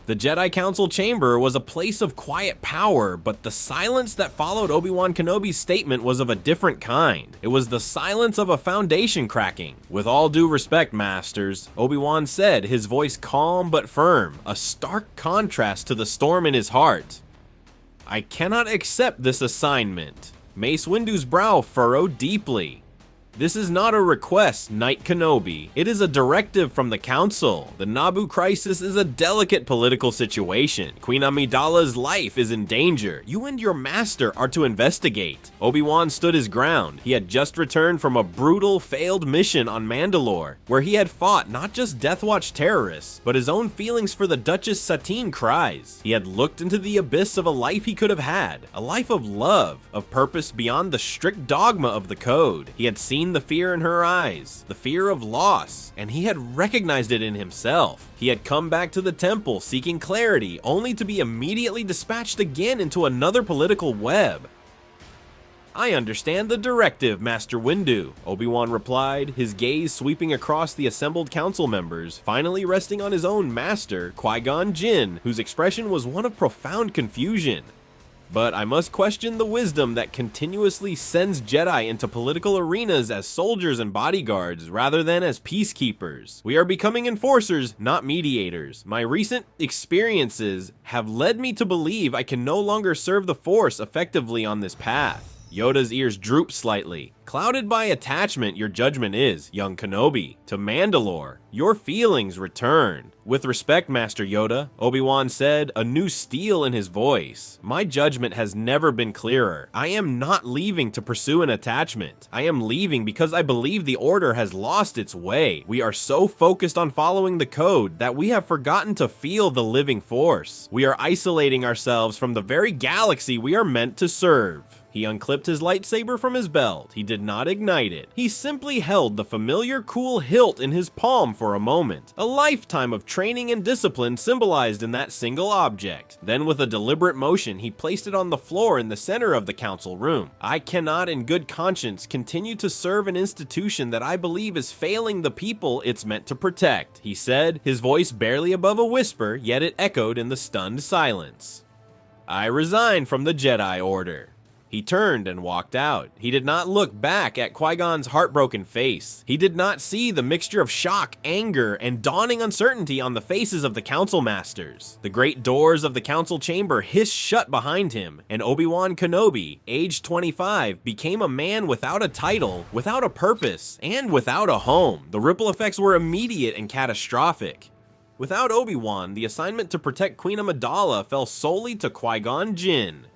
The Jedi Council chamber was a place of quiet power, but the silence that followed Obi-Wan Kenobi's statement was of a different kind. It was the silence of a foundation cracking. "With all due respect, Masters," Obi-Wan said, his voice calm but firm, a stark contrast to the storm in his heart. "I cannot accept this assignment." Mace Windu's brow furrowed deeply. "This is not a request, Knight Kenobi. It is a directive from the Council. The Naboo crisis is a delicate political situation. Queen Amidala's life is in danger. You and your master are to investigate." Obi-Wan stood his ground. He had just returned from a brutal, failed mission on Mandalore, where he had fought not just Death Watch terrorists, but his own feelings for the Duchess Satine Kryze. He had looked into the abyss of a life he could have had, a life of love, of purpose beyond the strict dogma of the Code. He had seen the fear in her eyes, the fear of loss, and he had recognized it in himself. He had come back to the temple seeking clarity, only to be immediately dispatched again into another political web. "I understand the directive, Master Windu," Obi-Wan replied, his gaze sweeping across the assembled council members, finally resting on his own master, Qui-Gon Jinn, whose expression was one of profound confusion. "But I must question the wisdom that continuously sends Jedi into political arenas as soldiers and bodyguards rather than as peacekeepers. We are becoming enforcers, not mediators. My recent experiences have led me to believe I can no longer serve the Force effectively on this path." Yoda's ears drooped slightly. "Clouded by attachment your judgment is, young Kenobi. To Mandalore, your feelings return." "With respect, Master Yoda," Obi-Wan said, a new steel in his voice, "my judgment has never been clearer. I am not leaving to pursue an attachment. I am leaving because I believe the Order has lost its way. We are so focused on following the Code that we have forgotten to feel the living Force. We are isolating ourselves from the very galaxy we are meant to serve." He unclipped his lightsaber from his belt. He did not ignite it. He simply held the familiar cool hilt in his palm for a moment. A lifetime of training and discipline symbolized in that single object. Then with a deliberate motion, he placed it on the floor in the center of the council room. "I cannot in good conscience continue to serve an institution that I believe is failing the people it's meant to protect," he said, his voice barely above a whisper, yet it echoed in the stunned silence. "I resign from the Jedi Order." He turned and walked out. He did not look back at Qui-Gon's heartbroken face. He did not see the mixture of shock, anger, and dawning uncertainty on the faces of the council masters. The great doors of the council chamber hissed shut behind him, and Obi-Wan Kenobi, aged 25, became a man without a title, without a purpose, and without a home. The ripple effects were immediate and catastrophic. Without Obi-Wan, the assignment to protect Queen Amidala fell solely to Qui-Gon Jinn.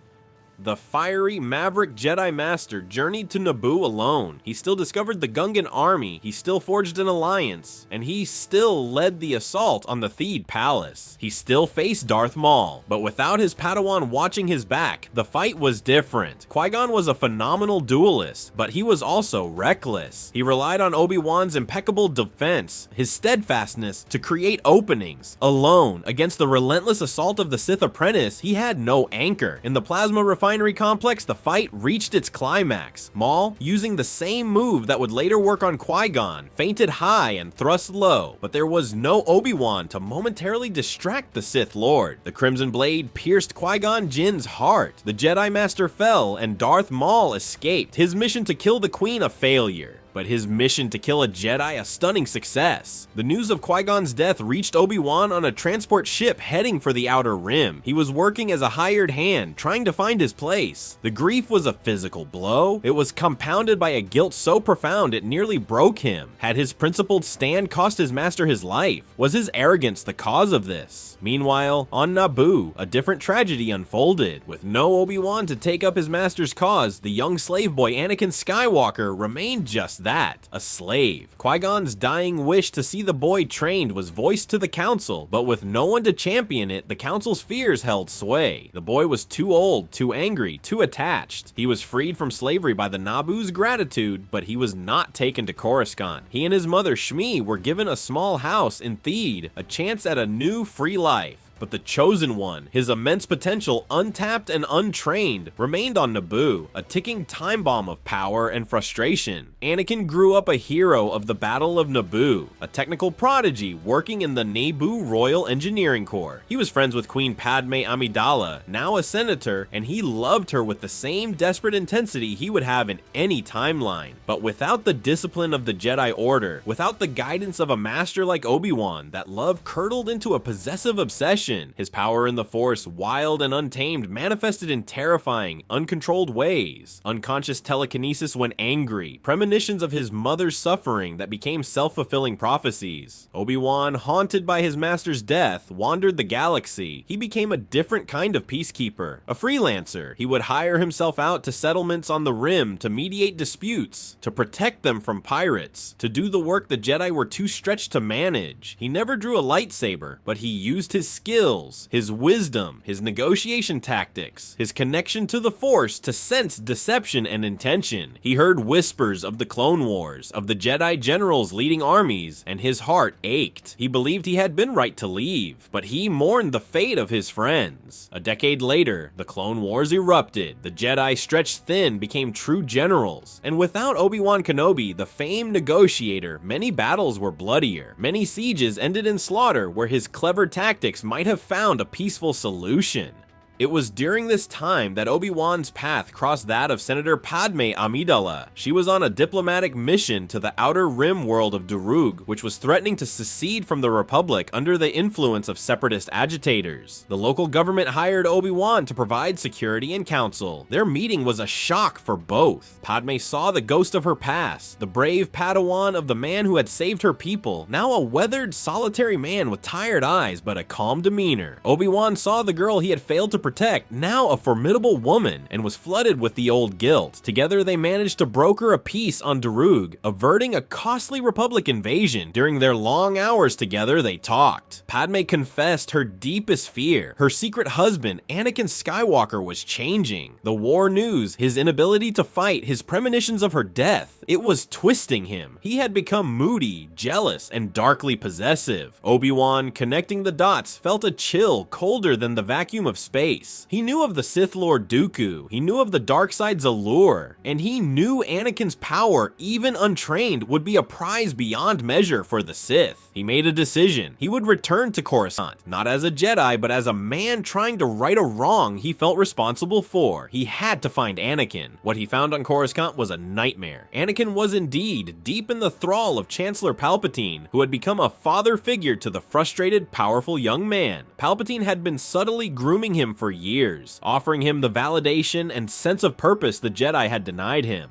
The fiery, maverick Jedi Master journeyed to Naboo alone. He still discovered the Gungan army, he still forged an alliance, and he still led the assault on the Theed Palace. He still faced Darth Maul, but without his Padawan watching his back, the fight was different. Qui-Gon was a phenomenal duelist, but he was also reckless. He relied on Obi-Wan's impeccable defense, his steadfastness to create openings. Alone, against the relentless assault of the Sith apprentice, he had no anchor. In the plasma refinery complex, the fight reached its climax. Maul, using the same move that would later work on Qui-Gon, feinted high and thrust low, but there was no Obi-Wan to momentarily distract the Sith Lord. The Crimson Blade pierced Qui-Gon Jinn's heart. The Jedi Master fell, and Darth Maul escaped, his mission to kill the Queen a failure. But his mission to kill a Jedi a stunning success. The news of Qui-Gon's death reached Obi-Wan on a transport ship heading for the Outer Rim. He was working as a hired hand, trying to find his place. The grief was a physical blow. It was compounded by a guilt so profound it nearly broke him. Had his principled stand cost his master his life? Was his arrogance the cause of this? Meanwhile, on Naboo, a different tragedy unfolded. With no Obi-Wan to take up his master's cause, the young slave boy Anakin Skywalker remained just that, a slave. Qui-Gon's dying wish to see the boy trained was voiced to the council, but with no one to champion it, the council's fears held sway. The boy was too old, too angry, too attached. He was freed from slavery by the Naboo's gratitude, but he was not taken to Coruscant. He and his mother Shmi were given a small house in Theed, a chance at a new free life. But the Chosen One, his immense potential untapped and untrained, remained on Naboo, a ticking time bomb of power and frustration. Anakin grew up a hero of the Battle of Naboo, a technical prodigy working in the Naboo Royal Engineering Corps. He was friends with Queen Padme Amidala, now a senator, and he loved her with the same desperate intensity he would have in any timeline. But without the discipline of the Jedi Order, without the guidance of a master like Obi-Wan, that love curdled into a possessive obsession. His power in the Force, wild and untamed, manifested in terrifying, uncontrolled ways. Unconscious telekinesis when angry, premonitions of his mother's suffering that became self-fulfilling prophecies. Obi-Wan, haunted by his master's death, wandered the galaxy. He became a different kind of peacekeeper, a freelancer. He would hire himself out to settlements on the Rim to mediate disputes, to protect them from pirates, to do the work the Jedi were too stretched to manage. He never drew a lightsaber, but he used his skills, his wisdom, his negotiation tactics, his connection to the Force to sense deception and intention. He heard whispers of the Clone Wars, of the Jedi generals leading armies, and his heart ached. He believed he had been right to leave, but he mourned the fate of his friends. A decade later, the Clone Wars erupted. The Jedi, stretched thin, became true generals, and without Obi-Wan Kenobi, the famed negotiator, many battles were bloodier. Many sieges ended in slaughter where his clever tactics might have found a peaceful solution. It was during this time that Obi-Wan's path crossed that of Senator Padme Amidala. She was on a diplomatic mission to the Outer Rim world of Darug, which was threatening to secede from the Republic under the influence of separatist agitators. The local government hired Obi-Wan to provide security and counsel. Their meeting was a shock for both. Padme saw the ghost of her past, the brave Padawan of the man who had saved her people, now a weathered, solitary man with tired eyes but a calm demeanor. Obi-Wan saw the girl he had failed to protect, now a formidable woman, and was flooded with the old guilt. Together they managed to broker a peace on Darug, averting a costly Republic invasion. During their long hours together, they talked. Padme confessed her deepest fear. Her secret husband, Anakin Skywalker, was changing. The war news, his inability to fight, his premonitions of her death, it was twisting him. He had become moody, jealous, and darkly possessive. Obi-Wan, connecting the dots, felt a chill colder than the vacuum of space. He knew of the Sith Lord Dooku, he knew of the dark side's allure, and he knew Anakin's power, even untrained, would be a prize beyond measure for the Sith. He made a decision. He would return to Coruscant, not as a Jedi, but as a man trying to right a wrong he felt responsible for. He had to find Anakin. What he found on Coruscant was a nightmare. Anakin was indeed deep in the thrall of Chancellor Palpatine, who had become a father figure to the frustrated, powerful young man. Palpatine had been subtly grooming him for years, offering him the validation and sense of purpose the Jedi had denied him.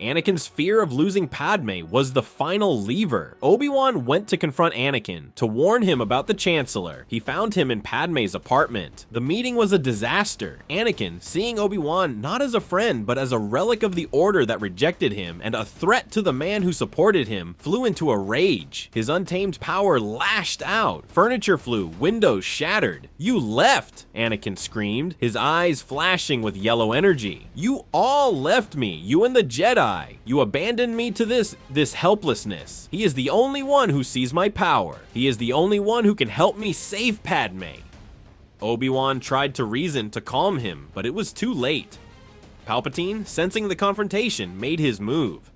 Anakin's fear of losing Padme was the final lever. Obi-Wan went to confront Anakin, to warn him about the Chancellor. He found him in Padme's apartment. The meeting was a disaster. Anakin, seeing Obi-Wan not as a friend, but as a relic of the Order that rejected him and a threat to the man who supported him, flew into a rage. His untamed power lashed out. Furniture flew, windows shattered. "You left!" Anakin screamed, his eyes flashing with yellow energy. "You all left me, you and the Jedi. You abandoned me to this helplessness. He is the only one who sees my power. He is the only one who can help me save Padme." Obi-Wan tried to reason to calm him, but it was too late. Palpatine, sensing the confrontation, made his move.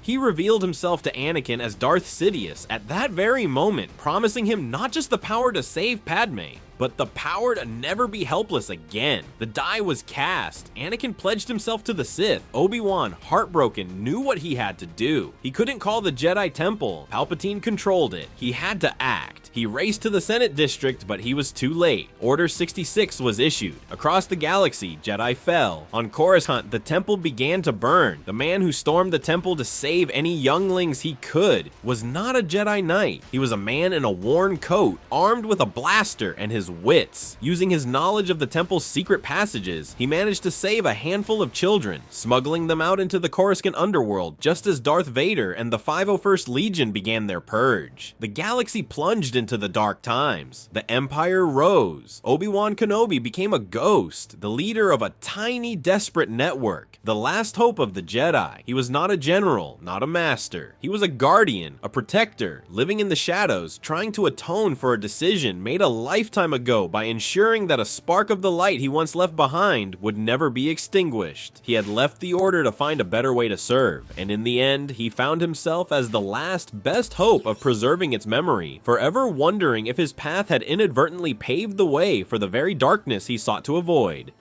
He revealed himself to Anakin as Darth Sidious at that very moment, promising him not just the power to save Padme, but the power to never be helpless again. The die was cast. Anakin pledged himself to the Sith. Obi-Wan, heartbroken, knew what he had to do. He couldn't call the Jedi Temple. Palpatine controlled it. He had to act. He raced to the Senate District, but he was too late. Order 66 was issued. Across the galaxy, Jedi fell. On Coruscant, the temple began to burn. The man who stormed the temple to save any younglings he could was not a Jedi Knight. He was a man in a worn coat, armed with a blaster and his wits. Using his knowledge of the temple's secret passages, he managed to save a handful of children, smuggling them out into the Coruscant underworld just as Darth Vader and the 501st Legion began their purge. The galaxy plunged into into the dark times. The Empire rose. Obi-Wan Kenobi became a ghost, the leader of a tiny, desperate network, the last hope of the Jedi. He was not a general, not a master. He was a guardian, a protector, living in the shadows, trying to atone for a decision made a lifetime ago by ensuring that a spark of the light he once left behind would never be extinguished. He had left the Order to find a better way to serve, and in the end, he found himself as the last, best hope of preserving its memory, forever wondering if his path had inadvertently paved the way for the very darkness he sought to avoid.